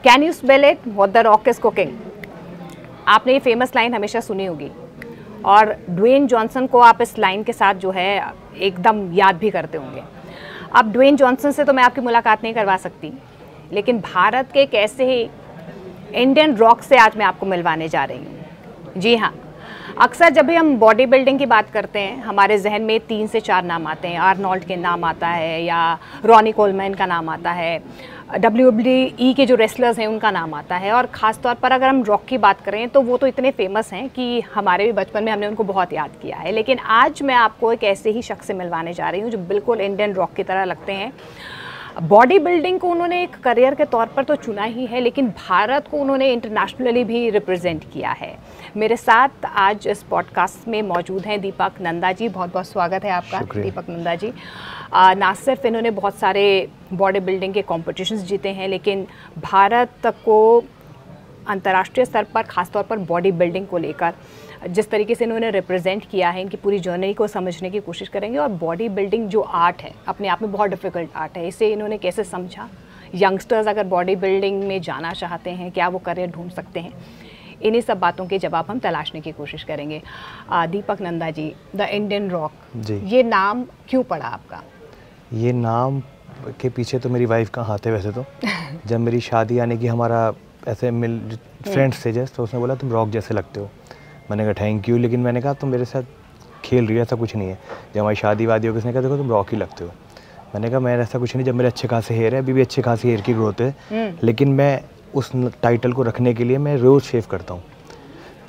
Can you smell it what the rock is cooking. आपने ये famous line हमेशा सुनी होगी और ड्वेन जॉनसन को आप इस लाइन के साथ जो है एकदम याद भी करते होंगे। अब ड्वेन जॉनसन से तो मैं आपकी मुलाकात नहीं करवा सकती, लेकिन भारत के एक ऐसे ही इंडियन रॉक से आज मैं आपको मिलवाने जा रही हूँ। जी हाँ, अक्सर जब भी हम बॉडी बिल्डिंग की बात करते हैं हमारे जहन में 3 से 4 नाम आते हैं। आर्नोल्ड के नाम आता है या रॉनी कोलमैन का नाम आता है, WWE के जो रेसलर्स हैं उनका नाम आता है, और ख़ास तौर पर अगर हम रॉक की बात करें तो वो तो इतने फेमस हैं कि हमारे भी बचपन में हमने उनको बहुत याद किया है। लेकिन आज मैं आपको एक ऐसे ही शख्स से मिलवाने जा रही हूँ जो बिल्कुल इंडियन रॉक की तरह लगते हैं। बॉडी बिल्डिंग को उन्होंने एक करियर के तौर पर तो चुना ही है, लेकिन भारत को उन्होंने इंटरनेशनली भी रिप्रेजेंट किया है। मेरे साथ आज इस पॉडकास्ट में मौजूद हैं दीपक नंदा जी। बहुत बहुत स्वागत है आपका दीपक नंदा जी। ना सिर्फ इन्होंने बहुत सारे बॉडी बिल्डिंग के कॉम्पिटिशन्स जीते हैं, लेकिन भारत को अंतर्राष्ट्रीय स्तर पर ख़ासतौर पर बॉडी बिल्डिंग को लेकर जिस तरीके से इन्होंने रिप्रेजेंट किया है, इनकी पूरी जर्नी को समझने की कोशिश करेंगे। और बॉडी बिल्डिंग जो आर्ट है अपने आप में बहुत डिफ़िकल्ट आर्ट है, इसे इन्होंने कैसे समझा, यंगस्टर्स अगर बॉडी बिल्डिंग में जाना चाहते हैं क्या वो करियर ढूंढ सकते हैं, इन्हीं सब बातों के जवाब हम तलाशने की कोशिश करेंगे। दीपक Nanda ji, the Indian rock, ये नाम क्यों पड़ा आपका? ये नाम के पीछे तो मेरी वाइफ का हाथ है वैसे तो। जब मेरी शादी आने की हमारा ऐसे फ्रेंड्स थे जैसे, तो उसने बोला तुम रॉक जैसे लगते हो। मैंने कहा थैंक यू, लेकिन मैंने कहा तुम मेरे साथ खेल रही हो, ऐसा कुछ नहीं है। जब हमारी शादी वादी हो, किसने कहा देखो तुम रॉक ही लगते हो। मैंने कहा मेरा ऐसा कुछ नहीं, जब मेरे अच्छे खासे हेयर है, अभी भी अच्छे खासी हेयर की ग्रोथ है, लेकिन मैं उस टाइटल को रखने के लिए मैं रोज़ शेव करता हूँ।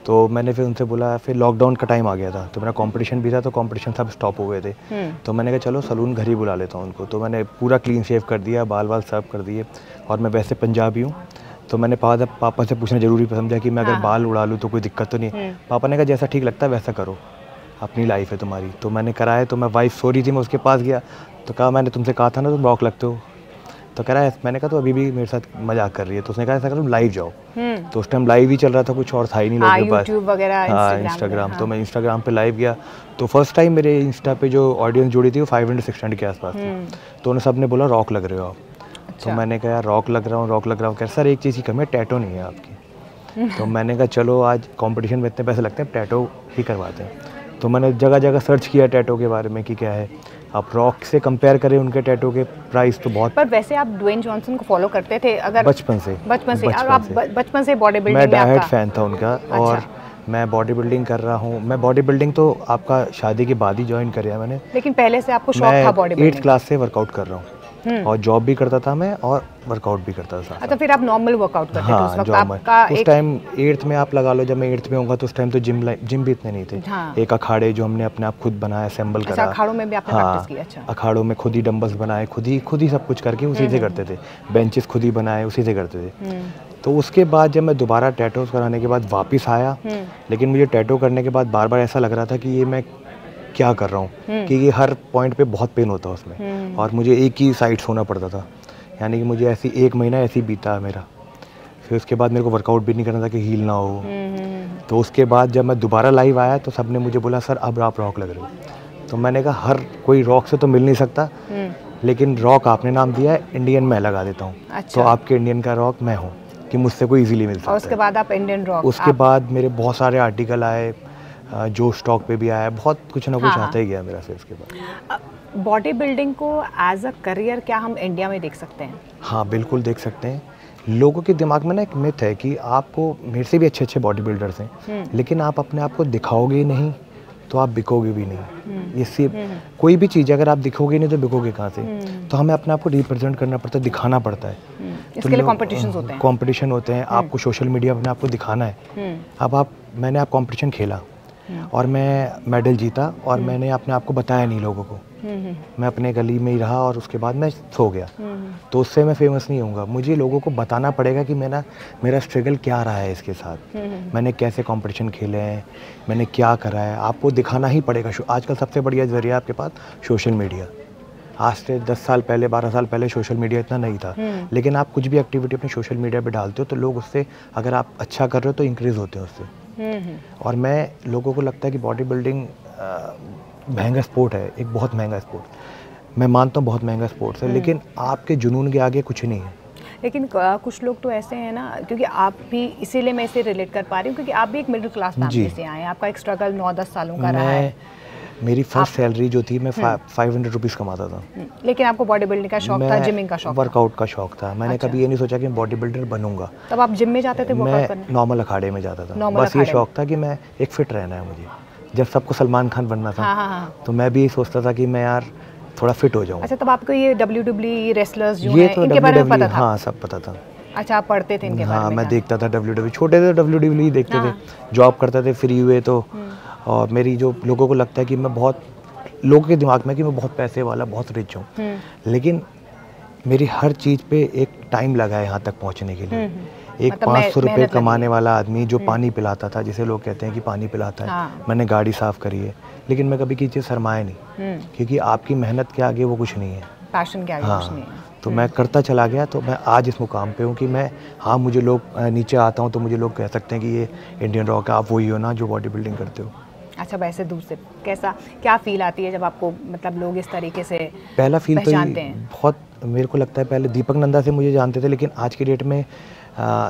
तो मैंने फिर उनसे बोला, फिर लॉकडाउन का टाइम आ गया था तो मेरा कंपटीशन भी था, तो कंपटीशन सब स्टॉप हो गए थे। तो मैंने कहा चलो सलून घर ही बुला लेता हूँ उनको। तो मैंने पूरा क्लीन शेव कर दिया, बाल वाल सब कर दिए, और मैं वैसे पंजाबी हूँ, तो मैंने पापा से पूछना जरूरी समझा कि मैं अगर बाल उड़ा लूँ तो कोई दिक्कत तो नहीं। पापा ने कहा जैसा ठीक लगता है वैसा करो, अपनी लाइफ है तुम्हारी। तो मैंने कराया, तो मैं वाइफ सो रही थी, मैं उसके पास गया तो कहा मैंने तुमसे कहा था ना तुम रॉक लगते हो। तो कह रहा है, मैंने कहा तो अभी भी मेरे साथ मजाक कर रही है। तो उसने कहा ऐसा करो तुम लाइव जाओ। तो उस टाइम लाइव ही चल रहा था, कुछ और था ही नहीं लोगों के पास। यूट्यूब वगैरह, हाँ इंस्टाग्राम। तो मैं इंस्टाग्राम पे लाइव गया, तो फर्स्ट टाइम मेरे इंस्टा पे जो ऑडियंस जुड़ी थी वो 500-600 के आसपास थी। तो उन्हें सब ने बोला रॉक लग रहे हो आप। तो मैंने कहा यार रॉक लग रहा हूँ, रॉक लग रहा हूँ। कह सर एक चीज़ की कमी है, टैटो नहीं है आपकी। तो मैंने कहा चलो आज कंपटीशन में इतने पैसे लगते हैं, टैटो ही करवाते हैं। तो मैंने जगह जगह सर्च किया टैटो के बारे में कि क्या है। आप रॉक से कंपेयर करें उनके टैटो के प्राइस तो बहुत। पर वैसे आप ड्वेन जॉनसन को फॉलो करते थे? अगर बचपन से बचपन से बॉडी बिल्डिंग मैं डाइट फैन था उनका। और मैं बॉडी बिल्डिंग कर रहा हूँ। मैं बॉडी बिल्डिंग तो आपका शादी के बाद ही ज्वाइन किया मैंने, लेकिन पहले से आपको शौक था बॉडी बिल्डिंग? 8th क्लास से वर्कआउट कर रहा हूँ, और जॉब भी करता था मैं और वर्कआउट भी करता था। अच्छा, फिर आप नॉर्मल वर्कआउट करते थे उस वक्त? आपका उस टाइम 8th में आप लगा लो, जब मैं 8th में होऊंगा तो उस टाइम तो जिम भी इतने नहीं थे। एक अखाड़े जो हमने अपने आप खुद बनाया, असेंबल करा। अखाड़ों में भी आपने प्रैक्टिस की? अच्छा, अखाड़ों में खुद ही डंबल्स बनाए, खुद ही सब कुछ करके उसी से करते थे। बेंचेस खुद ही बनाए, उसी से करते थे। तो उसके बाद जब मैं दोबारा टैटूज कराने के बाद वापस आया, लेकिन मुझे टैटू करने के बाद बार बार ऐसा लग रहा था कि ये मैं क्या कर रहा हूँ, कि ये हर पॉइंट पे बहुत पेन होता है उसमें, और मुझे एक ही साइड सोना पड़ता था। यानी कि मुझे ऐसी 1 महीना ऐसे ही बीता मेरा। फिर उसके बाद मेरे को वर्कआउट भी नहीं करना था कि हील ना हो। तो उसके बाद जब मैं दोबारा लाइव आया तो सबने मुझे बोला सर अब आप रॉक लग रहे हो। तो मैंने कहा हर कोई रॉक से तो मिल नहीं सकता, लेकिन रॉक आपने नाम दिया है, इंडियन मैं लगा देता हूँ। तो आपके इंडियन का रॉक मैं हूँ कि मुझसे कोई इजीली मिल सकता है। उसके बाद आप इंडियन रॉक, उसके बाद मेरे बहुत सारे आर्टिकल आए, जो स्टॉक पे भी आया, बहुत कुछ ना कुछ आता ही गया मेरा। फिर उसके बाद बॉडी बिल्डिंग को एज अ करियर क्या हम इंडिया में देख सकते हैं? हाँ बिल्कुल देख सकते हैं। लोगों के दिमाग में ना एक मिथ है कि आपको, मेरे से भी अच्छे अच्छे बॉडी बिल्डर्स हैं, लेकिन आप अपने आप को दिखाओगे ही नहीं तो आप बिकोगे भी नहीं। ये सिर्फ कोई भी चीज़ अगर आप दिखोगे नहीं तो बिकोगे कहाँ से? तो हमें अपने आप को रिप्रेजेंट करना पड़ता है, दिखाना पड़ता है। इसके लिए कॉम्पिटिशन होते हैं। आपको सोशल मीडिया अपने आप को दिखाना है। अब मैंने आप कॉम्पिटिशन खेला और मैं मेडल जीता, और मैंने अपने आप को बताया नहीं लोगों को। मैं अपने गली में ही रहा और उसके बाद मैं सो गया। तो उससे मैं फेमस नहीं होऊंगा। मुझे लोगों को बताना पड़ेगा कि मेरा स्ट्रगल क्या रहा है इसके साथ, मैंने कैसे कंपटीशन खेले हैं, मैंने क्या करा है। आपको दिखाना ही पड़ेगा। आजकल सबसे बढ़िया जरिया आपके पास सोशल मीडिया। आज से 10 साल पहले, 12 साल पहले सोशल मीडिया इतना नहीं था, लेकिन आप कुछ भी एक्टिविटी अपने सोशल मीडिया पे डालते हो तो लोग उससे, अगर आप अच्छा कर रहे हो तो इंक्रीज़ होते हैं उससे। और मैं, लोगों को लगता है कि बॉडी बिल्डिंग महंगा स्पोर्ट है, एक बहुत महंगा स्पोर्ट। मैं मानता हूँ बहुत महंगा स्पोर्ट्स है, लेकिन आपके जुनून के आगे कुछ नहीं है। लेकिन कुछ लोग तो ऐसे हैं ना, क्योंकि आप भी, इसीलिए मैं इसे रिलेट कर पा रही हूँ क्योंकि आप भी एक मिडिल क्लास फैमिली से आए हैं, आपका एक स्ट्रगल 9-10 सालों का रहा है। मेरी फर्स्ट सैलरी जो थी मैं 500 रुपीज़ कमाता था। लेकिन आपको बॉडी बिल्डिंग का शौक था, जिमिंग का शौक था? वर्कआउट का शौक था। मैंने कभी ये नहीं सोचा कि मैं बॉडी बिल्डर बनूंगा। तब आप जिम में जाते थे वर्कआउट करने? मैं नॉर्मल अखाड़े में जाता था, बस ये शौक था कि मैं एक फिट रहना है मुझे। जब सबको सलमान खान बनना था तो मैं भी सोचता था कि मैं यार थोड़ा फिट हो जाऊँ। अच्छा, तब आपको ये WWE रेसलर्स जो ये हैं, तो इनके बारे में पता था? हाँ, सब पता था। अच्छा, आप पढ़ते थे इनके बारे में? मैं देखता था WWE, छोटे थे WWE देखते थे, जॉब करते थे, फ्री हुए तो। और मेरी जो लोगों को लगता है कि मैं बहुत, लोगों के दिमाग में कि मैं बहुत पैसे वाला, बहुत रिच हूँ, लेकिन मेरी हर चीज़ पे एक टाइम लगा है यहाँ तक पहुँचने के लिए। एक मतलब 500 रुपये कमाने वाला आदमी जो पानी पिलाता था, जिसे लोग कहते हैं कि पानी पिलाता है, मैंने गाड़ी साफ़ करी है, लेकिन मैं कभी किसी चीज़ शर्माया नहीं, क्योंकि आपकी मेहनत के आगे वो कुछ नहीं है, पैशन के आगे कुछ नहीं है। तो मैं करता चला गया, तो मैं आज इस मुकाम पे हूँ कि मैं, हाँ, मुझे लोग नीचे आता हूँ तो मुझे लोग कह सकते हैं कि ये इंडियन रॉक है, आप वही हो ना जो बॉडी बिल्डिंग करते हो। अच्छा, वैसे दूर से कैसा, क्या फील आती है जब आपको, मतलब लोग इस तरीके से पहला फील तो हैं? बहुत, मेरे को लगता है पहले दीपक नंदा से मुझे जानते थे, लेकिन आज की डेट में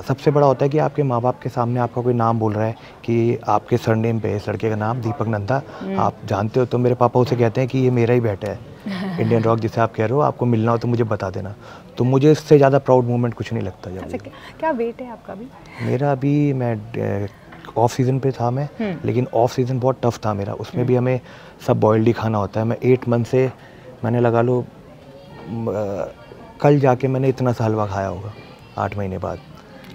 सबसे बड़ा होता है कि आपके माँ बाप के सामने आपका कोई नाम बोल रहा है कि आपके सरनेम पे इस लड़के का नाम दीपक नंदा, आप जानते हो, तो मेरे पापा उसे कहते हैं कि ये मेरा ही बेटा है इंडियन रॉक जिसे आप कह रहे हो, आपको मिलना हो तो मुझे बता देना। तो मुझे इससे ज़्यादा प्राउड मोमेंट कुछ नहीं लगता। जब अच्छा, क्या वेट है आपका अभी? मेरा अभी, मैं ऑफ सीज़न पे था मैं, लेकिन ऑफ सीज़न बहुत टफ था मेरा, उसमें भी हमें सब बॉइल्ड ही खाना होता है। मैं 8 मंथ से, मैंने लगा लो कल जाके मैंने इतना सा हलवा खाया होगा 8 महीने बाद,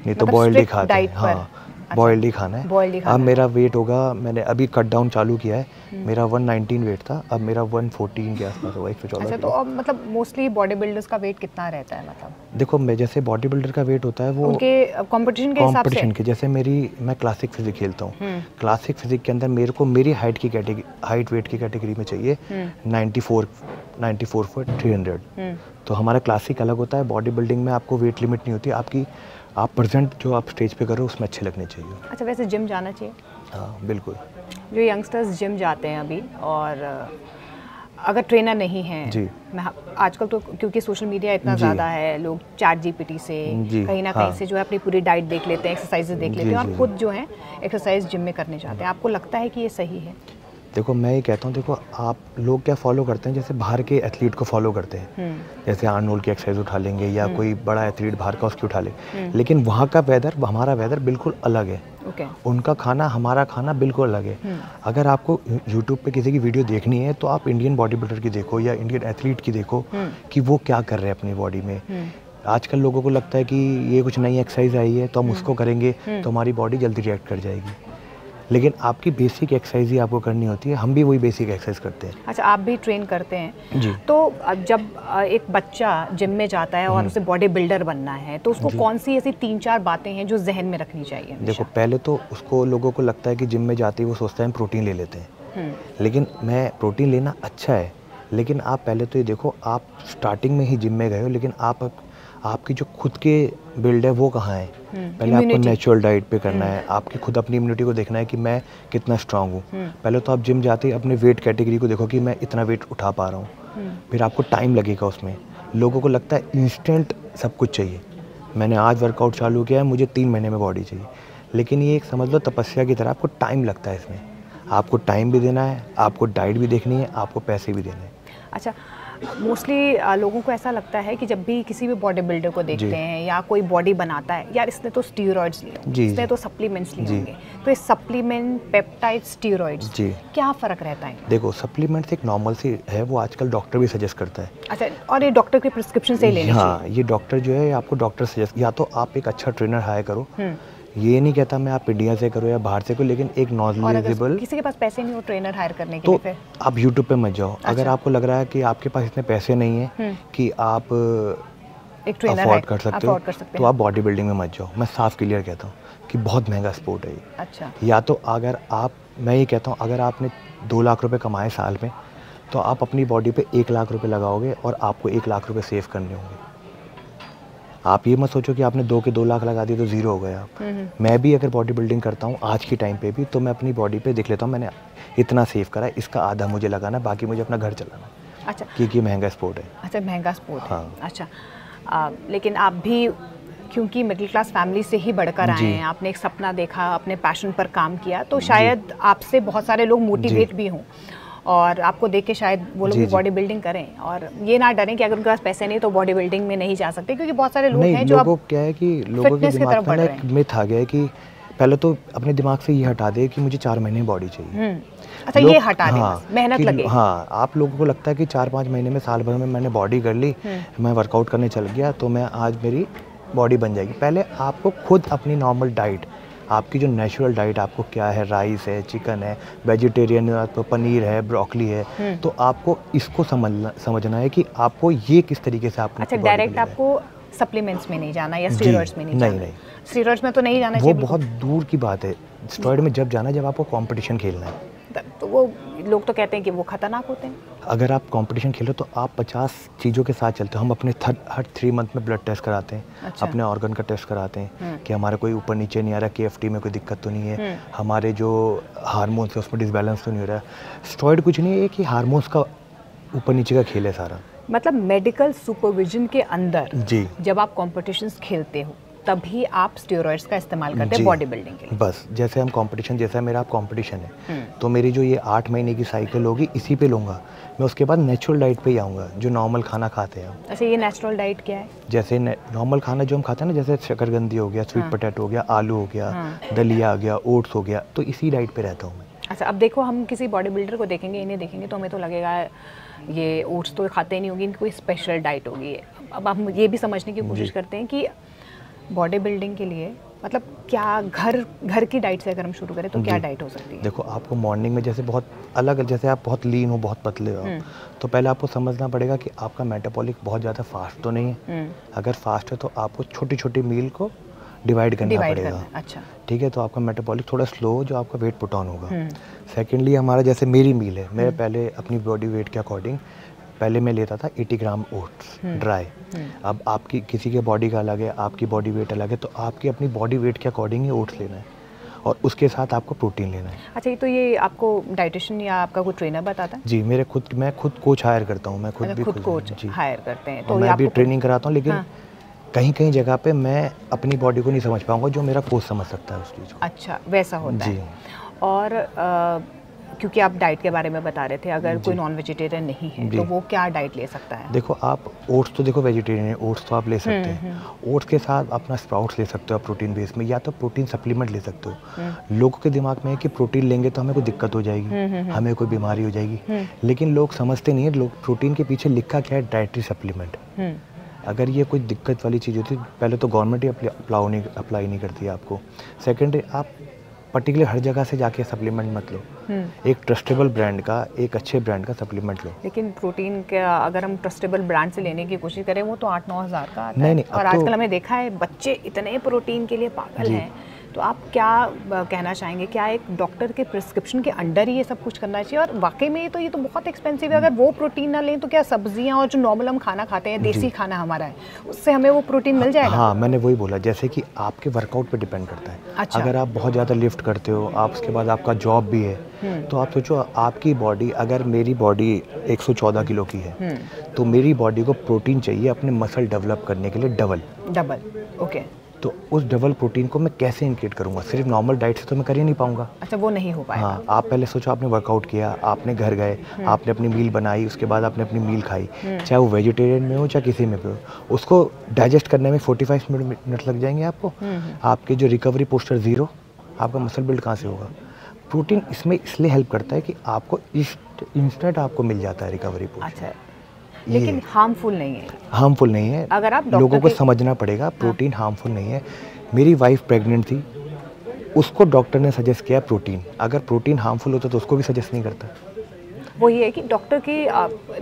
नहीं तो बॉइल्ड ही खाते हैं। हाँ, बॉइल्ड ही खाना है। अब मेरा वेट होगा, मैंने अभी कट डाउन चालू किया है, मेरा 119 वेट था, अब मेरा 114 के आसपास होगा, 114। अच्छा, तो अब मतलब मोस्टली बॉडी बिल्डर्स का वेट कितना रहता है? मतलब देखो, मैं जैसे बॉडी बिल्डर का वेट होता है वो उनके कंपटीशन के हिसाब से, जैसे मैं क्लासिक फिजिक खेलता हूँ, क्लासिक फिजिक के अंदर मेरे को मेरी हाइट की कैटेगरी, हाइट वेट की कैटेगरी में चाहिए 94 फुट 300। तो हमारा क्लासिक अलग होता है। बॉडी बिल्डिंग में आपको वेट लिमिट नहीं होती, आप प्रेजेंट जो आप स्टेज पे करो उसमें अच्छे लगने चाहिए। अच्छा, वैसे जिम जाना चाहिए? हाँ, बिल्कुल। जो यंगस्टर्स जिम जाते हैं अभी, और अगर ट्रेनर नहीं है, जी, मैं आजकल तो क्योंकि सोशल मीडिया इतना ज़्यादा है, लोग चैट जीपीटी से कहीं ना कहीं से जो है अपनी पूरी डाइट देख लेते हैं, एक्सरसाइजेज देख लेते हैं, और खुद जो है एक्सरसाइज जिम में करने जाते हैं। आपको लगता है कि ये सही है? देखो, मैं ये कहता हूँ, देखो आप लोग क्या फॉलो करते हैं, जैसे बाहर के एथलीट को फॉलो करते हैं, जैसे आर्नोल्ड की एक्सरसाइज उठा लेंगे, या कोई बड़ा एथलीट बाहर का उसकी उठा ले, लेकिन वहाँ का वेदर हमारा वेदर बिल्कुल अलग है। उनका खाना हमारा खाना बिल्कुल अलग है। अगर आपको यूट्यूब पे किसी की वीडियो देखनी है तो आप इंडियन बॉडी बिल्डर की देखो या इंडियन एथलीट की देखो कि वो क्या कर रहे हैं अपनी बॉडी में। आजकल लोगों को लगता है कि ये कुछ नई एक्सरसाइज आई है तो हम उसको करेंगे तो हमारी बॉडी जल्दी रिएक्ट कर जाएगी, लेकिन आपकी बेसिक एक्सरसाइज ही आपको करनी होती है। हम भी वही बेसिक एक्सरसाइज करते हैं। अच्छा, आप भी ट्रेन करते हैं जी। तो जब एक बच्चा जिम में जाता है और उसे बॉडी बिल्डर बनना है तो उसको कौन सी ऐसी 3-4 बातें हैं जो जहन में रखनी चाहिए? देखो, पहले तो उसको, लोगों को लगता है कि जिम में जाते ही वो सोचता है हम प्रोटीन ले लेते हैं, लेकिन प्रोटीन लेना अच्छा है, लेकिन आप पहले तो ये देखो, आप स्टार्टिंग में ही जिम में गए हो, लेकिन आपकी जो खुद के बिल्ड है वो कहाँ है? पहले आपको नेचुरल डाइट पे करना है, आपकी खुद अपनी इम्यूनिटी को देखना है कि मैं कितना स्ट्रांग हूँ। पहले तो आप जिम जाते ही अपने वेट कैटेगरी को देखो कि मैं इतना वेट उठा पा रहा हूँ, फिर आपको टाइम लगेगा उसमें। लोगों को लगता है इंस्टेंट सब कुछ चाहिए, मैंने आज वर्कआउट चालू किया है, मुझे 3 महीने में बॉडी चाहिए, लेकिन ये एक समझ लो तपस्या की तरह, आपको टाइम लगता है इसमें। आपको टाइम भी देना है, आपको डाइट भी देखनी है, आपको पैसे भी देने हैं। अच्छा, मोस्टली लोगों को ऐसा लगता है कि जब भी किसी भी बॉडी बिल्डर को देखते हैं या कोई बॉडी बनाता है, यार इसने तो स्टीरॉइड्स लिए होंगे, इसने तो सप्लीमेंट्स लिए होंगे, तो ये सप्लीमेंट, पेप्टाइड, स्टीरॉइड्स, क्या फ़र्क रहता है? देखो, सप्लीमेंट्स एक नॉर्मल सी है, वो आजकल डॉक्टर भी सजेस्ट करता है। अच्छा, और ये डॉक्टर के प्रिस्क्रिप्शन से ही लेना चाहिए? हाँ, ये डॉक्टर जो है आपको डॉक्टर सजेस्ट, या तो आप एक अच्छा ट्रेनर हायर करो, ये नहीं कहता मैं आप इंडिया से करो या बाहर से करो, लेकिन एक नॉलेजेबल, किसी के पास पैसे नहीं हो ट्रेनर हायर करने के तो लिए, फिर आप यूट्यूब पे मत जाओ। अगर आपको लग रहा है कि आपके पास इतने पैसे नहीं है कि आप एक ट्रेनर अफोर्ड कर सकते हो, तो आप बॉडी बिल्डिंग में मत जाओ। मैं साफ क्लियर कहता हूँ कि बहुत महंगा स्पोर्ट है ये। अच्छा, या तो अगर आप, मैं ये कहता हूँ, अगर आपने 2 लाख रुपए कमाए साल में, तो आप अपनी बॉडी पे 1 लाख रुपए लगाओगे और आपको 1 लाख रुपए सेव करने होंगे। आप ये मत सोचो कि आपने 2 लाख लगा दिए तो ज़ीरो हो गया आप। मैं भी अगर बॉडी बिल्डिंग करता हूँ आज की टाइम पे भी, तो मैं अपनी बॉडी पे देख लेता हूँ मैंने इतना सेव करा है, इसका आधा मुझे लगाना, बाकी मुझे अपना घर चलाना। अच्छा, क्योंकि महंगा स्पोर्ट है। अच्छा, महंगा स्पोर्ट है। हाँ। अच्छा, लेकिन आप भी क्योंकि मिडिल क्लास फैमिली से ही बढ़कर आए हैं, आपने एक सपना देखा, अपने पैशन पर काम किया, तो शायद आपसे बहुत सारे लोग मोटिवेट भी हों और आपको देख के शायद वो लोग भी बॉडी बिल्डिंग करें और ये ना डरें कि अगर उनके पास पैसे नहीं तो बॉडी बिल्डिंग में नहीं जा सकते, क्योंकि बहुत सारे लोग हैं जो लोगों क्या है कि लोगों के दिमाग में एक मिथ आ गया है कि पहले तो अपने दिमाग से ये हटा दे कि मुझे 4 महीने बॉडी चाहिए। अच्छा, ये हटा दे, मेहनत लगे। हाँ, आप लोगों को लगता है कि 4-5 महीने में, साल भर में मैंने बॉडी कर ली, मैं वर्कआउट करने चल गया तो मैं आज मेरी बॉडी बन जाएगी। पहले आपको खुद अपनी नॉर्मल डाइट, आपकी जो नेचुरल डाइट आपको क्या है, राइस है, चिकन है, वेजिटेरियन आपको पनीर है, ब्रोकली है, तो आपको इसको समझना है कि आपको ये किस तरीके से आपको। अच्छा, डायरेक्ट आपको सप्लीमेंट्स में नहीं जाना या स्टेरॉइड्स में नहीं जाना? नहीं, स्टेरॉइड्स में तो नहीं जाना चाहिए, वो बहुत दूर की बात है। स्टेरॉइड में जब जाना जब आपको कंपटीशन खेलना है, तो वो लोग तो कहते हैं कि वो खतरनाक होते हैं। अगर आप कंपटीशन खेलो तो आप 50 चीज़ों के साथ चलते हो। हम अपने हर 3 मंथ में ब्लड टेस्ट कराते हैं। अच्छा। अपने ऑर्गन का टेस्ट कराते हैं कि हमारा कोई ऊपर नीचे नहीं आ रहा, KFT में कोई दिक्कत तो नहीं है, हमारे जो हार्मोन्स है उसमें डिसबैलेंस तो नहीं हो रहा। स्टेरॉइड कुछ नहीं है कि हार्मोन्स का ऊपर नीचे का खेल है सारा। मतलब मेडिकल सुपरविजन के अंदर जी, जब आप कॉम्पिटिशन्स खेलते हो तभी आप स्टेरॉइड्स का इस्तेमाल करते हैं बॉडी बिल्डिंग के लिए? बस जैसे हम कंपटीशन, जैसा मेरा कंपटीशन है तो मेरी जो ये 8 महीने की साइकिल होगी इसी पे लूँगा मैं। उसके बाद नेचुरल डाइट पे ही आऊँगा, जो नॉर्मल खाना खाते हैं। अच्छा, ये नेचुरल डाइट क्या है? जैसे नॉर्मल खाना जो हम खाते हैं ना, जैसे शकरकंदी हो गया, स्वीट पोटैटो हो गया, आलू हो गया, दलिया आ गया, ओट्स हो गया, तो इसी डाइट पे रहता हूँ मैं। अच्छा, अब देखो हम किसी बॉडी बिल्डर को देखेंगे, इन्हें देखेंगे तो हमें तो लगेगा ये ओट्स तो खाते नहीं होगी, इनकी कोई स्पेशल डाइट होगी। अब हम ये भी समझने की कोशिश करते हैं कि बॉडी बिल्डिंग के लिए मतलब क्या घर की डाइट से अगर हम शुरू करें तो क्या डाइट हो सकती है? देखो, आपको मॉर्निंग में जैसे बहुत अलग, जैसे आप बहुत लीन हो, बहुत पतले हो, तो पहले आपको समझना पड़ेगा कि आपका मेटाबॉलिक बहुत ज़्यादा फास्ट तो नहीं है। अगर फास्ट है तो आपको छोटी छोटी मील को डिवाइड करना पड़ेगा। अच्छा, ठीक है, तो आपका मेटाबॉलिक थोड़ा स्लो, जो आपका वेट पुट ऑन होगा। सेकेंडली हमारा जैसे मेरी मील है, मैं पहले अपनी बॉडी वेट के अकॉर्डिंग पहले मैं लेता था 80 ग्राम ओट्स ड्राई। अब आपकी किसी के बॉडी का अलग है, आपकी बॉडी वेट अलग है, तो आपकी अपनी बॉडी वेट के अकॉर्डिंग ही ओट्स लेना है और उसके साथ आपको प्रोटीन लेना है। अच्छा, ये तो ये आपको डाइटिशियन या आपका कोई ट्रेनर बताता है? जी, मैं खुद कोच हायर करता हूँ। मैं खुद कोच हायर करते हैं, तो मैं भी ट्रेनिंग कराता हूँ, लेकिन कहीं जगह पे मैं अपनी बॉडी को नहीं समझ पाऊंगा जो मेरा कोच समझ सकता है उस चीज़ को। अच्छा, वैसा होता है। और क्योंकि आप डाइट के बारे में बता रहे थे, अगर कोई नॉन वेजिटेरियन नहीं है तो वो क्या डाइट ले सकता है? देखो, आप ओट्स तो देखो वेजिटेरियन है, ओट्स तो आप ले सकते हैं। ओट्स के साथ अपना स्प्राउट्स ले सकते हो आप प्रोटीन बेस में, या तो प्रोटीन सप्लीमेंट ले सकते हो। लोगों के दिमाग में है कि प्रोटीन लेंगे तो हमें कोई दिक्कत हो जाएगी, हमें कोई बीमारी हो जाएगी, लेकिन लोग समझते नहीं है। लोग प्रोटीन के पीछे लिखा क्या है, डाइटरी सप्लीमेंट। अगर ये कोई दिक्कत वाली चीज़ होती, पहले तो गवर्नमेंट ही अप्लाई नहीं करती है आपको। सेकेंडरी, आप पर्टिकुलर हर जगह से जाके सप्लीमेंट मत लो, एक ट्रस्टेबल ब्रांड का, एक अच्छे ब्रांड का सप्लीमेंट लो। लेकिन प्रोटीन का अगर हम ट्रस्टेबल ब्रांड से लेने की कोशिश करें वो तो 8-9 हज़ार का आता है। और आजकल हमने देखा है बच्चे इतने प्रोटीन के लिए पागल हैं। तो आप क्या कहना चाहेंगे, क्या एक डॉक्टर के प्रिस्क्रिप्शन के अंडर ही ये सब कुछ करना चाहिए? और वाकई में ये तो बहुत एक्सपेंसिव है। अगर वो प्रोटीन ना लें तो क्या सब्जियां और जो नॉर्मल हम खाना खाते हैं, देसी खाना हमारा है, उससे हमें वो प्रोटीन मिल जाएगा? हाँ, मैंने वही बोला, जैसे कि आपके वर्कआउट पे डिपेंड करता है। अच्छा। अगर आप बहुत ज़्यादा लिफ्ट करते हो, आप उसके बाद आपका जॉब भी है, तो आप सोचो आपकी बॉडी, अगर मेरी बॉडी 114 किलो की है तो मेरी बॉडी को प्रोटीन चाहिए अपने मसल डेवलप करने के लिए डबल। ओके, तो उस डबल प्रोटीन को मैं कैसे इनक्रीट करूंगा? सिर्फ नॉर्मल डाइट से तो मैं कर ही नहीं पाऊंगा। अच्छा, वो नहीं हो पाएगा। हाँ, आप पहले सोचो, आपने वर्कआउट किया, आपने घर गए, आपने अपनी मील बनाई, उसके बाद आपने अपनी मील खाई, चाहे वो वेजिटेरियन में हो चाहे किसी में भी हो, उसको डाइजेस्ट करने में 45 मिनट लग जाएंगे आपको। आपके जो रिकवरी पोस्चर ज़ीरो, आपका मसल बिल्ड कहाँ से होगा? प्रोटीन इसमें इसलिए हेल्प करता है कि आपको इंस्टेंट आपको मिल जाता है रिकवरी पोस्चर। अच्छा, लेकिन हार्मफुल नहीं है। हार्मफुल नहीं है, अगर आप लोगों को समझना पड़ेगा, प्रोटीन हार्मफुल नहीं है। मेरी वाइफ प्रेग्नेंट थी, उसको डॉक्टर ने सजेस्ट किया प्रोटीन। अगर प्रोटीन हार्मफुल होता तो उसको भी सजेस्ट नहीं करता। वो ये है कि डॉक्टर की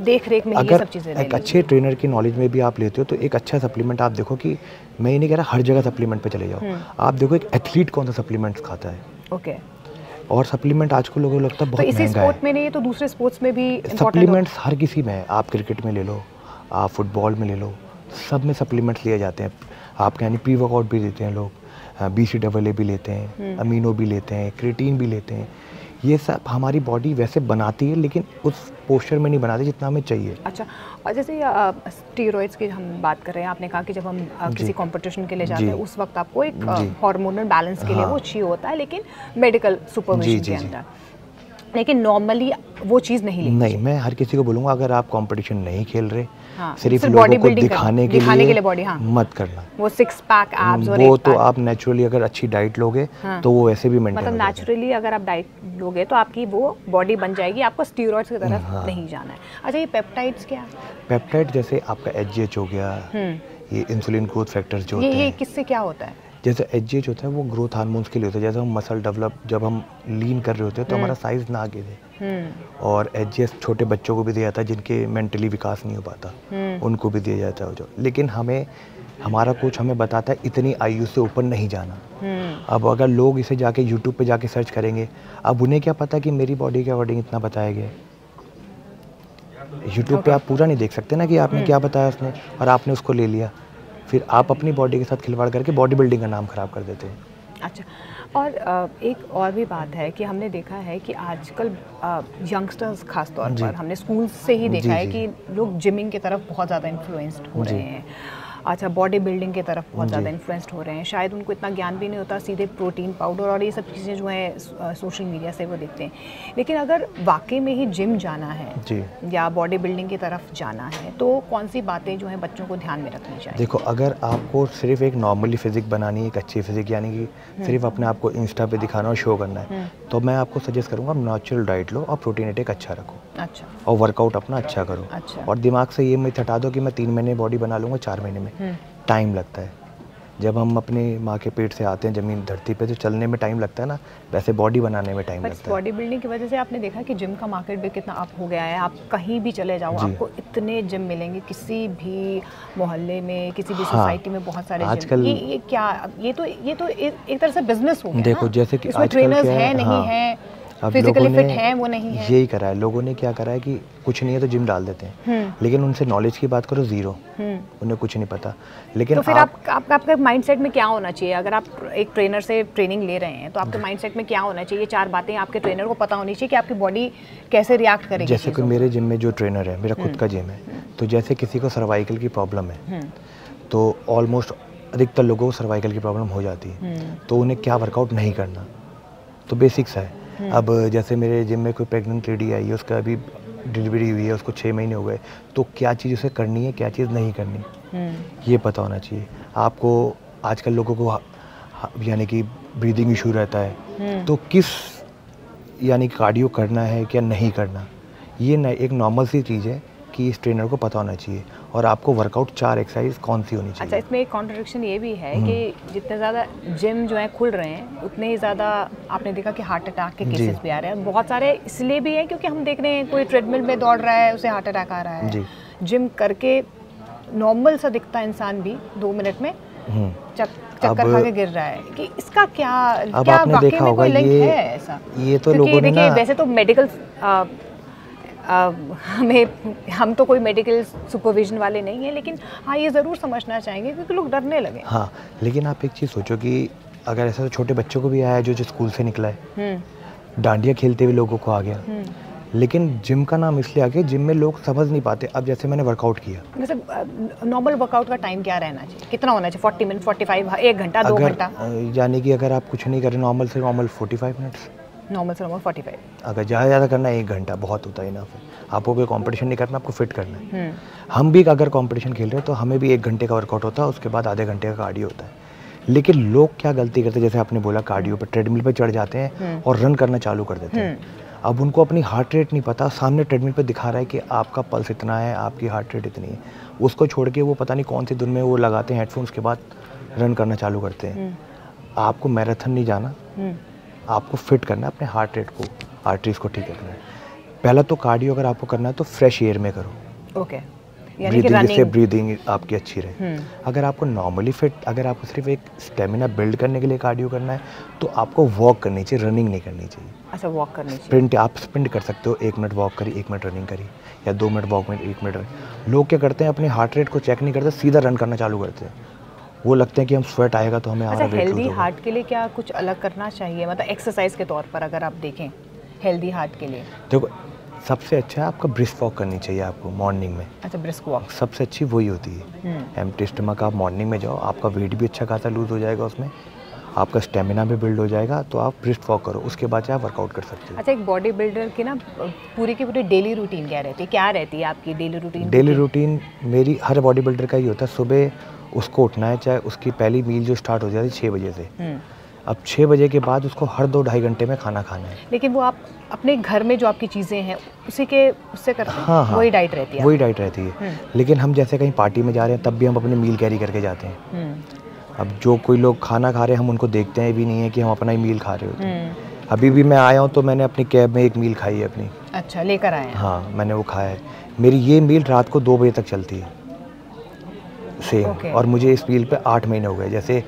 देख रेख में ये सब चीज़ें एक अच्छे ट्रेनर की नॉलेज में भी आप लेते हो तो एक अच्छा सप्लीमेंट आप देखो, कि मैं ये नहीं कह रहा हर जगह सप्लीमेंट पे चले जाओ, आप देखो एक एथलीट कौन सा सप्लीमेंट्स खाता है। ओके, और सप्लीमेंट आजकल लोगों को लगता है बहुत महंगा है। इसी स्पोर्ट में नहीं है तो दूसरे स्पोर्ट्स में भी सप्लीमेंट्स हर किसी में है। आप क्रिकेट में ले लो, आप फुटबॉल में ले लो, सब में सप्लीमेंट्स लिए जाते हैं। आपके यानी प्री वर्कआउट भी देते हैं लोग, BCAA भी लेते हैं, अमीनो भी लेते हैं, क्रिएटिन भी लेते हैं। ये सब हमारी बॉडी वैसे बनाती है, लेकिन उस पोस्चर में नहीं बनाती जितना हमें चाहिए। अच्छा, और जैसे स्टीरॉइड्स की हम बात कर रहे हैं, आपने कहा कि जब हम किसी कंपटीशन के लिए जाते हैं उस वक्त आपको एक हार्मोनल बैलेंस के लिए वो चाहिए होता है, लेकिन मेडिकल सुपरविजन के अंदर। लेकिन नॉर्मली वो चीज़ नहीं लेनी। नहीं, मैं हर किसी को बोलूँगा अगर आप कंपटीशन नहीं खेल रहे, सिर्फ लोगों को दिखाने के लिए बॉडी मत करना। वो 6 पैक एब्स और वो तो आप नेचुरली अगर अच्छी डाइट लोगे तो वो वैसे भी मेंटेन मतलब नेचुरली अगर आप डाइट लोगे तो आपकी वो बॉडी बन जाएगी, आपको स्टीरॉइड्स की तरफ नहीं जाना है। अच्छा, ये पेप्टाइड्स क्या है? पेप्टाइड जैसे आपका एचजीएच हो गया, ये इंसुलिन ग्रोथ फैक्टर्स जो होते हैं। ये किससे क्या होता है? जैसे एचजीएच होता है वो ग्रोथ हार्मोन्स के लिए होता है। जैसे हम मसल डेवलप, जब हम लीन कर रहे होते हैं तो हमारा साइज ना गिरे, और एचजीएच छोटे बच्चों को भी दिया जाता है जिनके मेंटली विकास नहीं हो पाता, उनको भी दिया जाता है जो। लेकिन हमारा कोच हमें बताता है इतनी आयु से ऊपर नहीं जाना। अब अगर लोग इसे जाके यूट्यूब पे जाके सर्च करेंगे, अब उन्हें क्या पता कि मेरी बॉडी के अकॉर्डिंग इतना बताया गया। यूट्यूब पे आप पूरा नहीं देख सकते ना कि आपने क्या बताया उसने और आपने उसको ले लिया, फिर आप अपनी बॉडी के साथ खिलवाड़ करके बॉडी बिल्डिंग का नाम खराब कर देते हैं। अच्छा, और एक और भी बात है कि हमने देखा है कि आजकल यंगस्टर्स खास तौर पर हमने स्कूल से ही देखा है कि लोग जिमिंग की तरफ बहुत ज़्यादा इन्फ्लुएंस्ड हो रहे हैं। अच्छा, बॉडी बिल्डिंग की तरफ बहुत ज़्यादा इन्फ्लुएंस्ड हो रहे हैं। शायद उनको इतना ज्ञान भी नहीं होता, सीधे प्रोटीन पाउडर और ये सब चीज़ें जो है सोशल मीडिया से वो देखते हैं। लेकिन अगर वाकई में ही जिम जाना है या बॉडी बिल्डिंग की तरफ जाना है तो कौन सी बातें जो है बच्चों को ध्यान में रखनी चाहिए? देखो, अगर आपको सिर्फ एक नॉर्मली फिजिक बनानी है, एक अच्छी फिजिक, यानी कि सिर्फ अपने आप को इंस्टा पे दिखाना और शो करना है, तो मैं आपको सजेस्ट करूँगा नेचुरल डाइट लो और प्रोटीन इंटेक अच्छा रखो। अच्छा, और वर्कआउट अपना अच्छा करो। अच्छा। और दिमाग से ये मत हटा दो कि मैं 3 महीने बॉडी बना लूँगा, 4 महीने में। टाइम लगता है। जब हम अपने माँ के पेट से आते हैं जमीन धरती पे, तो चलने में टाइम लगता है ना, वैसे बॉडी बनाने में टाइम लगता है। बॉडी बिल्डिंग की वजह से आपने देखा कि जिम का मार्केट भी कितना अप हो गया है। आप कहीं भी चले जाओ आपको इतने जिम मिलेंगे, किसी भी मोहल्ले में, किसी भी सोसाइटी में बहुत सारे आजकल जिम। ये क्या, ये तो एक तरह से बिजनेस हो गया। देखो जैसे कि इसमें ट्रेनर्स हैं नहीं है, फिजिकली फिट है वो नहीं है। यही करा है लोगों ने, क्या करा है कि कुछ नहीं है तो जिम डाल देते हैं, लेकिन उनसे नॉलेज की बात करो ज़ीरो, उन्हें कुछ नहीं पता। लेकिन तो फिर आपके माइंडसेट में क्या होना चाहिए? अगर आप एक ट्रेनर से ट्रेनिंग ले रहे हैं तो आपके माइंडसेट में क्या होना चाहिए? 4 बातें आपके ट्रेनर को पता होनी चाहिए कि आपकी बॉडी कैसे रिएक्ट करेगी। जैसे कि मेरे जिम में जो ट्रेनर है, मेरा खुद का जिम है, तो जैसे किसी को सर्वाइकल की प्रॉब्लम है तो ऑलमोस्ट अधिकतर लोगों को सर्वाइकल की प्रॉब्लम हो जाती है, तो उन्हें क्या वर्कआउट नहीं करना, तो बेसिक्स है। अब जैसे मेरे जिम में कोई प्रेग्नेंट लेडी आई है, उसका अभी डिलीवरी हुई है, उसको 6 महीने हो गए, तो क्या चीज़ उसे करनी है, क्या चीज़ नहीं करनी, ये पता होना चाहिए आपको। आजकल लोगों को यानी कि ब्रीदिंग इशू रहता है, तो किस यानी कार्डियो करना है क्या नहीं करना, ये एक नॉर्मल सी चीज़ है कि इस ट्रेनर को पता होना चाहिए। और आपको वर्कआउट 4 एक्सरसाइज कौन सी होनी चाहिए। अच्छा, इसमें एक कॉन्ट्रडिक्शन ये भी है कि जितने ज़्यादा जिम जो है खुल रहे हैं, उतने ही ज़्यादा आपने देखा कि हार्ट अटैक के केसेस भी आ रहे हैं। बहुत सारे इसलिए भी हैं क्योंकि हम देख रहे हैं कोई ट्रेडमिल में दौड़ रहा है, उसे हार्ट अटैक आ रहा है। जिम करके नॉर्मल सा दिखता इंसान भी 2 मिनट में चक्कर खा के गिर रहा है, कि इसका क्या आपने देखा होगा लिंक है ऐसा? ये तो लोगों ने ना, वैसे तो मेडिकल हम तो कोई मेडिकल सुपरविजन वाले नहीं हैं, लेकिन हाँ ये ज़रूर समझना चाहेंगे क्योंकि लोग डरने लगे। हाँ, लेकिन आप एक चीज़ सोचो कि अगर ऐसा तो छोटे बच्चों को भी आया है जो स्कूल से निकला है, डांडिया खेलते हुए लोगों को आ गया, लेकिन जिम का नाम इसलिए आ गया, जिम में लोग समझ नहीं पाते। अब जैसे मैंने वर्कआउट किया, जैसे नॉर्मल वर्कआउट का टाइम क्या रहना चाहिए, कितना होना चाहिए? 40 मिनट, 45, 1 घंटा, 2 घंटा? यानी कि अगर आप कुछ नहीं करें, नॉर्मल से नॉर्मल 45 मिनट्स, नॉर्मल से नॉर्मल 45। अगर ज़्यादा करना है 1 घंटा बहुत होता है ना। फिर आपको कोई कंपटीशन नहीं करना, आपको फिट करना है। हम भी अगर कंपटीशन खेल रहे हैं तो हमें भी 1 घंटे का वर्कआउट होता है, उसके बाद आधे घंटे का कार्डियो होता है। लेकिन लोग क्या गलती करते हैं, जैसे आपने बोला कार्डियो पर ट्रेडमिल पर चढ़ जाते हैं और रन करना चालू कर देते हैं। अब उनको अपनी हार्ट रेट नहीं पता, सामने ट्रेडमिल पर दिखा रहा है कि आपका पल्स इतना है, आपकी हार्ट रेट इतनी है, उसको छोड़ के वो पता नहीं कौन सी धुन में वो लगाते हैं हेडफोन्स, के बाद रन करना चालू करते हैं। आपको मैराथन नहीं जाना, आपको फिट करना है, अपने हार्ट रेट को, आर्टरीज को ठीक करना है। पहला तो कार्डियो अगर आपको करना है तो फ्रेश एयर में करो। ओके, यानी कि रनिंग, जिससे ब्रीदिंग आपकी अच्छी रहे। अगर आपको नॉर्मली फिट, अगर आपको सिर्फ एक स्टेमिना बिल्ड करने के लिए कार्डियो करना है तो आपको वॉक करनी चाहिए, रनिंग नहीं करनी चाहिए। अच्छा, वॉक करनी चाहिए। स्प्रिंट, आप स्प्रिंट कर सकते हो, 1 मिनट वॉक करी, 1 मिनट रनिंग करी, या 2 मिनट वॉक में 1 मिनट रनिंग। लोग क्या करते हैं, अपने हार्ट रेट को चेक नहीं करते, सीधा रन करना चालू करते हैं। वो लगते हैं कि हम स्वेट आएगा तो हमें हमारा वेट लूज होगा। हेल्दी हार्ट के लिए क्या कुछ अलग करना चाहिए, मतलब एक्सरसाइज के तौर पर अगर आप देखें, हेल्दी हार्ट के लिए? देखो सबसे अच्छा है आपका ब्रिस्क वॉक करनी चाहिए आपको मॉर्निंग में। अच्छा, ब्रिस्क वॉक सबसे अच्छी वही होती है। एम्प्टी स्टमक आप मॉर्निंग में जाओ, आपका वेट भी अच्छा खासा लूज़ हो जाएगा उसमें, आपका स्टेमिना भी बिल्ड हो जाएगा, तो आप ब्रिस्क वॉक करो, उसके बाद आप वर्कआउट कर सकते हो। अच्छा, एक बॉडी बिल्डर की ना पूरी की पूरी डेली रूटीन क्या रहती है? क्या रहती है आपकी डेली रूटीन? डेली रूटीन मेरी हर बॉडी बिल्डर का ही होता है, सुबह उसको उठना है, चाहे उसकी पहली मील जो स्टार्ट हो जाती है 6 बजे से। अब 6 बजे के बाद उसको हर 2-2.5 घंटे में खाना खाना है। लेकिन वो आप अपने घर में जो आपकी चीज़ें हैं उससे करते हैं? हाँ हाँ, वही डाइट रहती है? वही डाइट रहती है। लेकिन हम जैसे कहीं पार्टी में जा रहे हैं तब भी हम अपनी मील कैरी करके जाते हैं। अब जो कोई लोग खाना खा रहे हैं हम उनको देखते हैं भी नहीं है कि हम अपना ही मील खा रहे होते हैं। अभी भी मैं आया हूँ तो मैंने अपनी कैब में एक मील खाई है अपनी। अच्छा, लेकर आए हैं? हाँ, मैंने वो खाया है। मेरी ये मील रात को 2 बजे तक चलती है सेम। और मुझे इस मील पे 8 महीने हो गए। जैसे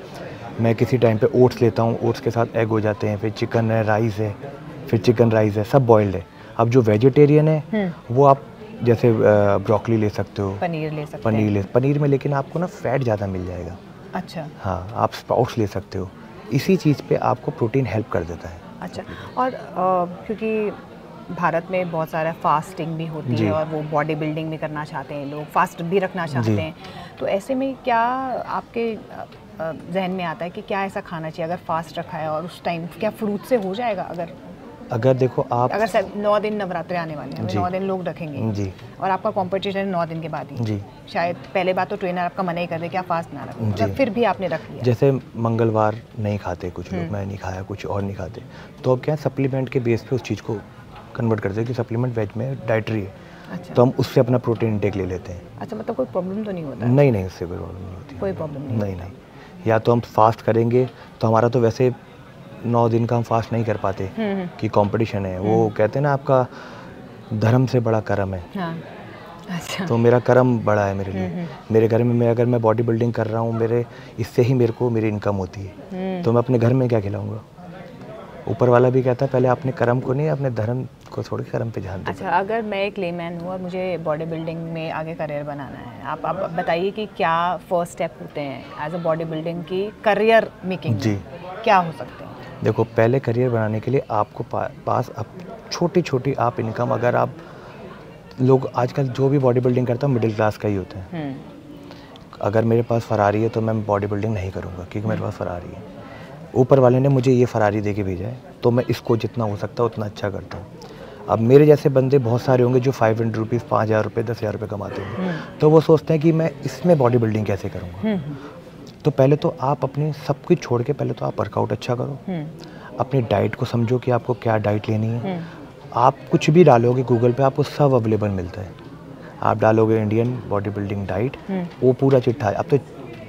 मैं किसी टाइम पे ओट्स लेता हूँ, ओट्स के साथ एग हो जाते हैं, फिर चिकन है, राइस है, फिर चिकन राइस है, सब बॉइल्ड है। अब जो वेजिटेरियन है वो आप जैसे ब्रोकली ले सकते हो, पनीर ले सकते हैं। पनीर में लेकिन आपको ना फैट ज़्यादा मिल जाएगा। अच्छा। हाँ, आप स्प्राउट्स ले सकते हो। इसी चीज़ पे आपको प्रोटीन हेल्प कर देता है। अच्छा, और क्योंकि भारत में बहुत सारा फास्टिंग भी होती है और वो बॉडी बिल्डिंग भी करना चाहते हैं लोग, फास्ट भी रखना चाहते हैं, तो ऐसे में क्या आपके जहन में आता है कि क्या ऐसा खाना चाहिए अगर फास्ट रखा है और उस टाइम क्या फ्रूट से हो जाएगा? अगर देखो आप अगर 9 दिन नवरात्रे आने वाले हैं, 9 दिन लोग रखेंगे जी, और आपका कंपटीशन 9 दिन के बाद ही जी, शायद पहले बात तो ट्रेनर आपका मना ही कर दे कि आप फास्ट ना रखें, फिर भी आपने रख लिया। जैसे मंगलवार नहीं खाते कुछ लोग, मैं नहीं खाया, कुछ और नहीं खाते, तो अब क्या है सप्लीमेंट के बेस पे उस चीज़ को कन्वर्ट करते हैं कि सप्लीमेंट वेज में डाइटरी है। अच्छा। तो हम उससे अपना प्रोटीन इंटेक ले लेते हैं। अच्छा, मतलब कोई प्रॉब्लम तो नहीं होता? नहीं, उससे कोई प्रॉब्लम नहीं होती। कोई प्रॉब्लम नहीं। या तो हम फास्ट करेंगे तो हमारा तो वैसे 9 दिन का हम फास्ट नहीं कर पाते कि कंपटीशन है। वो कहते हैं ना आपका धर्म से बड़ा कर्म है। हाँ। अच्छा। तो मेरा कर्म बड़ा है मेरे लिए। मेरे घर में अगर मैं बॉडी बिल्डिंग कर रहा हूँ, इससे ही मेरी इनकम होती है। तो मैं अपने घर में क्या खिलाऊंगा? ऊपर वाला भी कहता है पहले अपने कर्म को नहीं, अपने धर्म को छोड़ के कर्म पे ध्यान दो। अच्छा, अगर मैं एक लेमैन हूँ और मुझे बॉडी बिल्डिंग में आगे करियर बनाना है, आप बताइए कि क्या फर्स्ट स्टेप होते हैं एज अ बॉडी बिल्डिंग की करियर मेकिंग? जी, क्या हो सकते हैं? देखो, पहले करियर बनाने के लिए आपको पास अब छोटी आप इनकम, अगर आप लोग आजकल जो भी बॉडी बिल्डिंग करता है मिडिल क्लास का ही होता है। अगर मेरे पास फरारी है तो मैं बॉडी बिल्डिंग नहीं करूँगा क्योंकि मेरे पास फरारी है। ऊपर वाले ने मुझे ये फरारी दे के भेजा है तो मैं इसको जितना हो सकता है उतना अच्छा करता हूँ। अब मेरे जैसे बंदे बहुत सारे होंगे जो 500 रुपीज़, 5000 रुपये, 10,000 रुपये कमाते होंगे, तो वो सोचते हैं कि मैं इसमें बॉडी बिल्डिंग कैसे करूँगा। तो पहले तो आप अपनी सब कुछ छोड़ के पहले तो आप वर्कआउट अच्छा करो, अपनी डाइट को समझो कि आपको क्या डाइट लेनी है। आप कुछ भी डालोगे गूगल पे आपको सब अवेलेबल मिलता है। आप डालोगे इंडियन बॉडी बिल्डिंग डाइट, वो पूरा चिट्ठा है। अब तो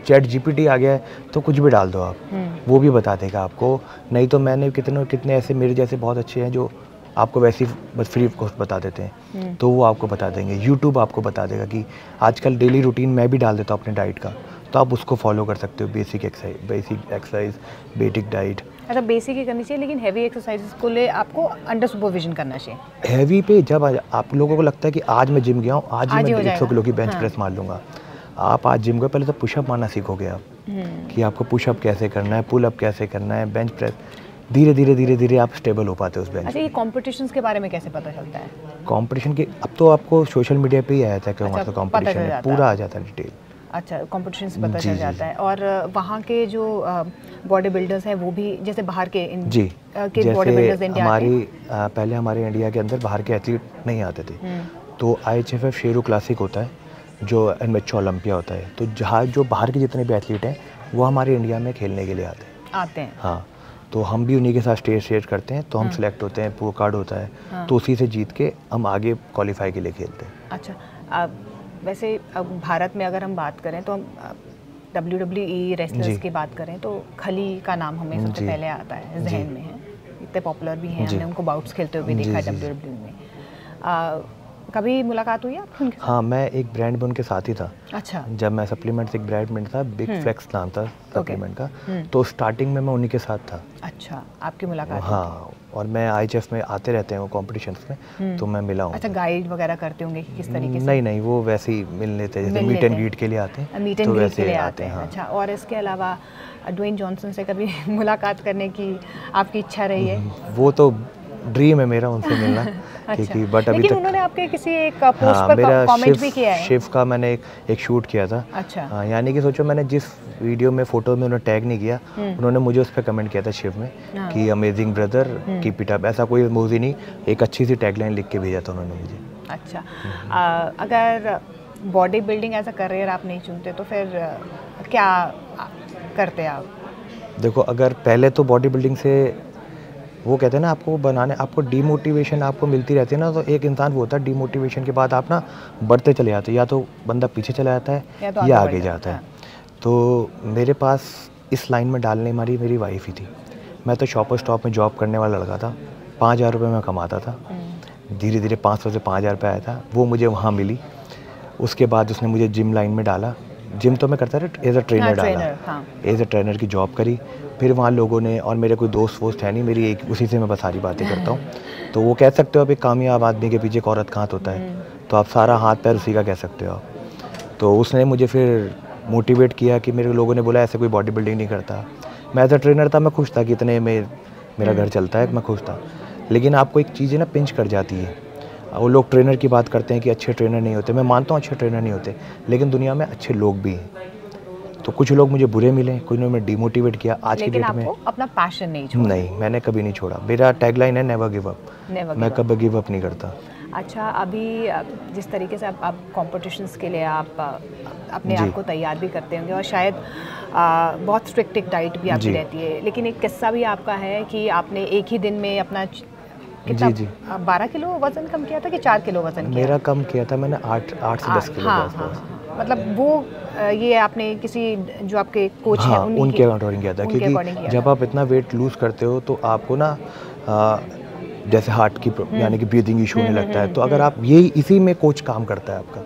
चैट जीपीटी आ गया है तो कुछ भी डाल दो आप, वो भी बता देगा आपको। नहीं तो मैंने कितने ऐसे मेरे जैसे बहुत अच्छे हैं जो आपको वैसे ही बस फ्री ऑफ कॉस्ट बता देते हैं, तो वो आपको बता देंगे। यूट्यूब आपको बता देगा कि आजकल डेली रूटीन मैं भी डाल देता हूँ अपने डाइट का, तो आप उसको फॉलो कर सकते हो। Basic exercise, basic diet. अच्छा, बेसिक ही करनी चाहिए, लेकिन हैवी एक्सरसाइजेस को ले आपको अंडर सुपरविजन करना चाहिए। हैवी पे जब आप लोगों को लगता है कि आज मैं जिम गया हूँ, आज ही मैं 100 किलो की बेंच प्रेस मार लूँगा, आप आज जिम गए, पहले तो पुशअप मारना सीखोगे आप कि आपको पुशअप कैसे करना है, पुल अप कैसे करना है, बेंच प्रेस। धीरे धीरे आप स्टेबल हो पाते हो उस बेंच। अच्छा, ये कॉम्पिटिशन्स के बारे में कैसे पता चलता है? कंपटीशन के अब तो आपको सोशल मीडिया पे ही आया था कि हमारा कंपटीशन है, पूरा आ जाता है डिटेल। अच्छा, कंपटीशन से पता चल जाता है। और वहाँ के जो बॉडी बिल्डर्स हैं वो भी जैसे बाहर के के बॉडी बिल्डर्स इंडिया पहले हमारे इंडिया के अंदर बाहर के एथलीट नहीं आते थे, तो IHFF शेरू क्लासिक होता है जो NMH ओलंपिया होता है, तो जहाँ जो बाहर के जितने भी एथलीट हैं वो हमारे इंडिया में खेलने के लिए आते हैं। हाँ, तो हम भी उन्हीं के साथ स्टेज करते हैं, तो हम सिलेक्ट होते हैं, प्रो कार्ड होता है, तो उसी से जीत के हम आगे क्वालिफाई के लिए खेलते हैं। अच्छा, वैसे अब भारत में अगर हम बात करें तो हम WWE रेसलर्स की बात करें तो खली का नाम हमें सबसे पहले आता है, जहन में है, इतने पॉपुलर भी हैं, हमने उनको बाउट्स खेलते हुए भी देखा है WWE में। कभी मुलाकात हुई आपकी उनके साथ? हाँ, मैं एक ब्रांड में उनके साथ ही था। अच्छा, जब मैं सप्लीमेंट्स, एक ब्रांड में था, बिग फ्लेक्स नाम था सप्लीमेंट का, तो स्टार्टिंग में मैं उन्हीं के साथ था। अच्छा, आपकी मुलाकात? हाँ, और मैं IHF में आते रहते हैं वो कॉम्पिटिशन्स में, तो मैं मिला हूँ। अच्छा, गाइड वगैरह करते होंगे किस तरीके से? नहीं, वो वैसे ही मिल लेते हैं, जैसे मीट एंड ग्रीट के लिए आते हैं, मीट एंड ग्रीट के लिए आते हैं। अच्छा, और इसके अलावा ड्वेन जॉनसन से कभी मुलाकात करने की आपकी इच्छा रही है? वो तो ड्रीम है मेरा उनसे मिलना। क्योंकि बट अभी लेकिन तक उन्होंने आपके किसी एक पोस्ट पर मेरा कमेंट भी किया है। शिव का मैंने एक शूट किया था। अच्छा। हाँ, यानी कि सोचो मैंने जिस वीडियो में फोटो में उन्होंने टैग नहीं किया, उन्होंने मुझे उस पर कमेंट किया था शिव में कि amazing brother keep it up, ऐसा कोई इमोजी नहीं, एक अच्छी सी टैगलाइन लिख के भेजा था उन्होंने मुझे। अच्छा, अगर bodybuilding as a career आप नहीं चुनते तो फिर क्या करते आप? देखो, अगर पहले तो बॉडी बिल्डिंग से वो कहते हैं ना, आपको बनाने, आपको डीमोटिवेशन आपको मिलती रहती है ना, तो एक इंसान वो होता है डीमोटिवेशन के बाद आप ना बढ़ते चले जाते हो, या तो बंदा पीछे चला जाता है या आगे जाता है। तो मेरे पास इस लाइन में डालने वाली मेरी वाइफ ही थी। मैं तो शॉपर स्टॉप में जॉब करने वाला लड़का था, 5,000 रुपये मैं कमाता था, धीरे धीरे 500 से 5,000 रुपये आया था, वो मुझे वहाँ मिली। उसके बाद उसने मुझे जिम लाइन में डाला, जिम तो मैं करता रहा, एज अ ट्रेनर डाला, एज अ ट्रेनर की जॉब करी। फिर वहाँ लोगों ने, और मेरे कोई दोस्त वोस्त है नहीं, मेरी एक उसी से मैं बस सारी बातें करता हूँ। तो वो कह सकते हो अब एक कामयाब आदमी के पीछे एक औरत का हाथ होता है, तो आप सारा हाथ पैर उसी का कह सकते हो आप। तो उसने मुझे फिर मोटिवेट किया कि मेरे लोगों ने बोला ऐसे कोई बॉडी बिल्डिंग नहीं करता। मैं एज अ ट्रेनर था, मैं खुश था कि इतने में मेरा घर चलता है, मैं खुश था। लेकिन आपको एक चीज़ है ना, पिंच कर जाती है। वो लोग ट्रेनर की बात करते हैं कि अच्छे ट्रेनर नहीं होते, मैं मानता हूँ अच्छे ट्रेनर नहीं होते, लेकिन दुनिया में अच्छे लोग भी हैं। तो कुछ लोग मुझे बुरे मिले, कुछ ने डिमोटिवेट किया। आज की डेट में अपना पैशन नहीं छोड़ा? नहीं, मैंने कभी नहीं छोड़ा। मेरा टैगलाइन है नेवर गिव अप, मैं कभी गिव अप नहीं करता। अच्छा, अभी जिस तरीके से आप कॉम्पिटिशन्स के लिए आप अपने आप को तैयार भी करते होंगे, और शायद बहुत स्ट्रिक्ट एक डाइट भी आपकी रहती है, लेकिन एक किस्सा भी आपका है कि आपने एक ही दिन में अपना कितना 12 किलो वज़न कम किया था कि 4 किलो वज़न किया? मेरा कम किया था मैंने 8 से 10 किलो। मतलब वो ये आपने किसी जो आपके कोच हैं उनके अकॉर्डिंग किया था, क्योंकि जब आप इतना वेट लूज़ करते हो तो आपको ना जैसे हार्ट की यानी कि ब्रीदिंग इशू होने लगता है। तो अगर आप यही इसी में कोच काम करता है, आपका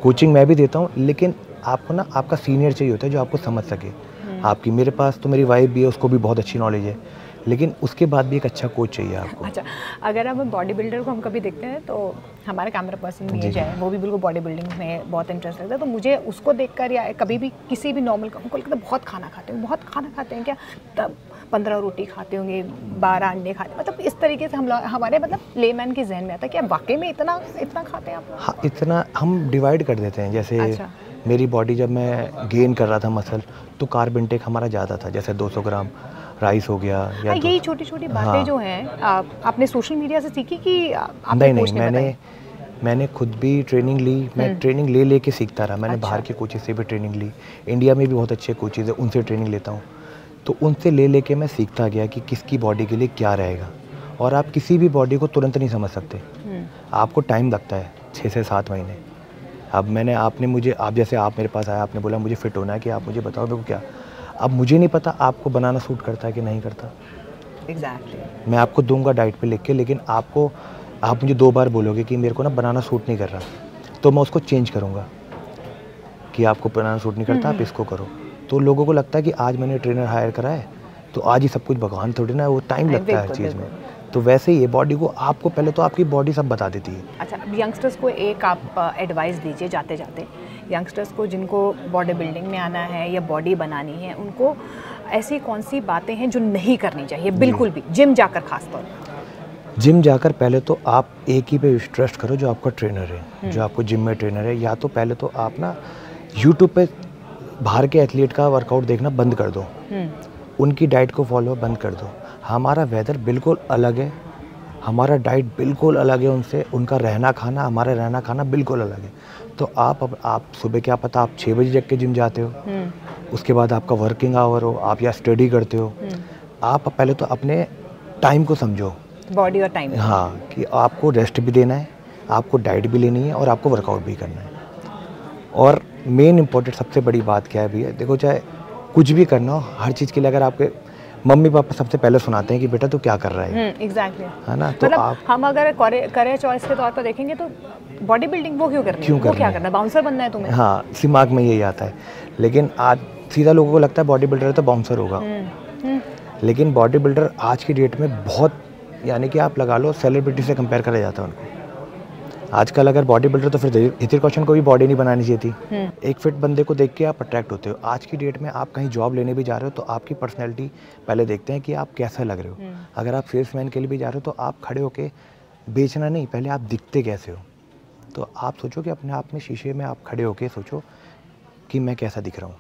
कोचिंग मैं भी देता हूँ, लेकिन आपको ना आपका सीनियर चाहिए होता है जो आपको समझ सके। आपकी, मेरे पास तो मेरी वाइफ भी है, उसको भी बहुत अच्छी नॉलेज है, लेकिन उसके बाद भी एक अच्छा कोच चाहिए आपको। अच्छा, अगर हम बॉडी बिल्डर को हम कभी देखते हैं तो हमारे कैमरा पर्सन नीरज है, वो भी बिल्कुल बॉडी बिल्डिंग में बहुत इंटरेस्ट लगता है, तो मुझे उसको देखकर या कभी भी किसी भी नॉर्मल उनको लगता है बहुत खाना खाते हैं, बहुत खाना खाते हैं क्या, तब 15 रोटी खाते होंगे, 12 अंडे खाते, मतलब इस तरीके से हमारे मतलब लेमैन के जहन में आता है कि आप वाकई में इतना खाते हैं आप? हाँ, इतना हम डिवाइड कर देते हैं। जैसे मेरी बॉडी जब मैं गेन कर रहा था मसल, तो कार्ब इंटेक हमारा ज़्यादा था, जैसे 200 ग्राम राइस हो गया, या यही छोटी छोटी बातें जो हैं आपने सोशल मीडिया से सीखी कि नहीं, मैंने खुद भी ट्रेनिंग ली। मैं ट्रेनिंग ले के सीखता रहा। मैंने बाहर के कोचेस से भी ट्रेनिंग ली, इंडिया में भी बहुत अच्छे कोचेस हैं, उनसे ट्रेनिंग लेता हूँ। तो उनसे ले के मैं सीखता गया कि किसकी बॉडी के लिए क्या रहेगा। और आप किसी भी बॉडी को तुरंत नहीं समझ सकते, आपको टाइम लगता है, 6 से 7 महीने। अब आपने मुझे, आप जैसे आप मेरे पास आया, आपने बोला मुझे फिट होना है, कि आप मुझे बताओ देखो क्या। अब मुझे नहीं पता आपको बनाना सूट करता है कि नहीं करता। एग्जैक्टली। मैं आपको दूंगा डाइट पे लिख के, लेकिन आप मुझे 2 बार बोलोगे कि मेरे को ना बनाना सूट नहीं कर रहा, तो मैं उसको चेंज करूँगा कि आपको बनाना सूट नहीं करता, आप इसको करो। तो लोगों को लगता है कि आज मैंने ट्रेनर हायर करा है तो आज ही सब कुछ, भगवान थोड़ी ना, वो टाइम लगता है हर चीज़ में। तो वैसे ही ये बॉडी को आपको पहले तो आपकी बॉडी सब बता देती है। अच्छा, यंगस्टर्स को एक आप एडवाइस दीजिए जाते जाते, यंगस्टर्स को जिनको बॉडी बिल्डिंग में आना है या बॉडी बनानी है, उनको ऐसी कौन सी बातें हैं जो नहीं करनी चाहिए बिल्कुल भी, जिम जाकर खासतौर पर? जिम जाकर पहले तो आप एक ही पे ट्रस्ट करो, जो आपका ट्रेनर है, जो आपको जिम में ट्रेनर है। या तो पहले तो आप ना यूट्यूब पे बाहर के एथलीट का वर्कआउट देखना बंद कर दो, उनकी डाइट को फॉलो बंद कर दो। हमारा वेदर बिल्कुल अलग है, हमारा डाइट बिल्कुल अलग है उनसे, उनका रहना खाना, हमारा रहना खाना बिल्कुल अलग है। तो आप सुबह, क्या पता आप 6 बजे जग के जिम जाते हो, उसके बाद आपका वर्किंग आवर हो, आप या स्टडी करते हो। आप पहले तो अपने टाइम को समझो, बॉडी और टाइम। हाँ, कि आपको रेस्ट भी देना है, आपको डाइट भी लेनी है, और आपको वर्कआउट भी करना है। और मेन इम्पोर्टेंट सबसे बड़ी बात क्या है भैया, देखो चाहे कुछ भी करना हो, हर चीज़ के लिए अगर आपके मम्मी पापा सबसे पहले सुनाते हैं कि बेटा तू क्या कर रहा है, एग्जैक्टली, है ना। तो मतलब हम अगर करियर चॉइस के तौर पर देखेंगे तो बॉडी बिल्डिंग वो क्यों करनी है, वो क्या करना है, बाउंसर बनना है तुम्हें। हाँ, दिमाग में यही आता है। लेकिन आज सीधा लोगों को लगता है बॉडी बिल्डर है तो बाउंसर होगा, लेकिन बॉडी बिल्डर आज की डेट में बहुत, यानी कि आप लगा लो सेलिब्रिटी से कंपेयर करा जाता है उनको। आजकल अगर बॉडी बिल्डर तो फिर ऋतिक रोशन को भी बॉडी नहीं बनानी चाहिए थी। एक फिट बंदे को देख के आप अट्रैक्ट होते हो। आज की डेट में आप कहीं जॉब लेने भी जा रहे हो तो आपकी पर्सनैलिटी पहले देखते हैं कि आप कैसा लग रहे हो। अगर आप सेल्समैन के लिए भी जा रहे हो तो आप खड़े होके बेचना नहीं, पहले आप दिखते कैसे हो। तो आप सोचो कि अपने आप में शीशे में आप खड़े होके सोचो कि मैं कैसा दिख रहा हूँ,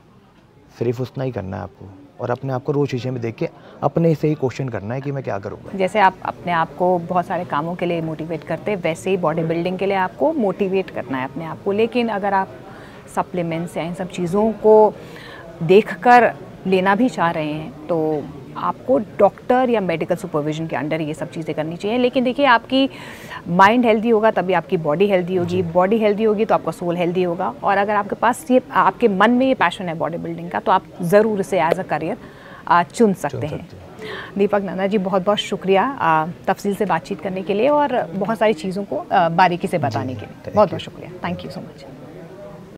सिर्फ उतना ही करना है आपको। और अपने आप को रोज़ शीशे में देख के अपने से ही क्वेश्चन करना है कि मैं क्या करूँगा। जैसे आप अपने आप को बहुत सारे कामों के लिए मोटिवेट करते हैं, वैसे ही बॉडी बिल्डिंग के लिए आपको मोटिवेट करना है अपने आप को। लेकिन अगर आप सप्लीमेंट्स या इन सब चीज़ों को देखकर लेना भी चाह रहे हैं तो आपको डॉक्टर या मेडिकल सुपरविजन के अंडर ये सब चीज़ें करनी चाहिए। लेकिन देखिए, आपकी माइंड हेल्दी होगा तभी आपकी बॉडी हेल्दी होगी, बॉडी हेल्दी होगी तो आपका सोल हेल्दी होगा। और अगर आपके पास ये, आपके मन में ये पैशन है बॉडी बिल्डिंग का, तो आप ज़रूर इसे एज अ करियर चुन सकते हैं। दीपक नंदा जी, बहुत बहुत शुक्रिया तफसील से बातचीत करने के लिए और बहुत सारी चीज़ों को बारीकी से बताने के लिए। बहुत बहुत शुक्रिया। Thank you so much.